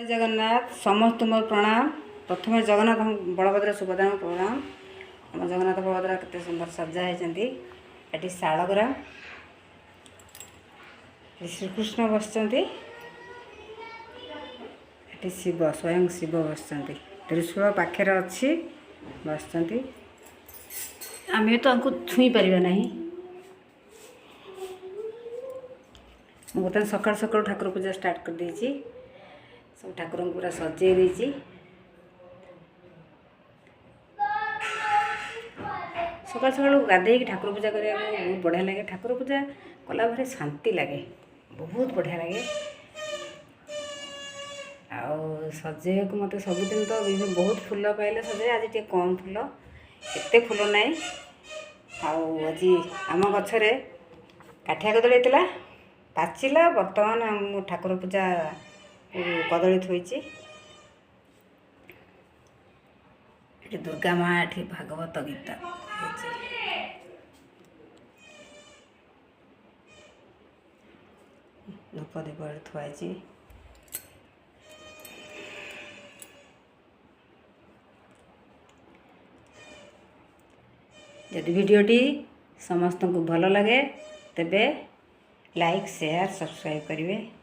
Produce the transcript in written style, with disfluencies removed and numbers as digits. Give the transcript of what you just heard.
जय जगन्नाथ समस्त मोर प्रणाम। प्रथम जगन्नाथ बलभद्र सुभद्रा प्रणाम। आम जगन्नाथ बलभद्र केते सुंदर सजा होती। शालग्रा श्रीकृष्ण बसचंती। शिव स्वयं शिव बसचंती। त्रिशूल पाखे अच्छी बसचंती। आम तो छुई पार ना। बर्तमान सकाल सकाल ठाकुर पूजा स्टार्ट कर देछि। सब ठाकुर को पूरा सजे देछि। सकाल सकाल गाधे ठाकुर पूजा करने बहुत बढ़िया लगे। ठाकुर पूजा कला भारी शांति लगे, बहुत बढ़िया लगे। आउ सजे को मत सबुदिन तो बहुत फूल पाइले सजे। आज टे कम फूल, एते फूल ना। आज आम गछरे काठिया कदली होता पाचिला। बर्तमान ठाकुर पूजा कदली थोची। दुर्गा माँ ये भागवत गीता धूप दीप थुआई। यदि वीडियोटी समस्त को भल लगे तेबे लाइक शेयर सब्सक्राइब करेंगे।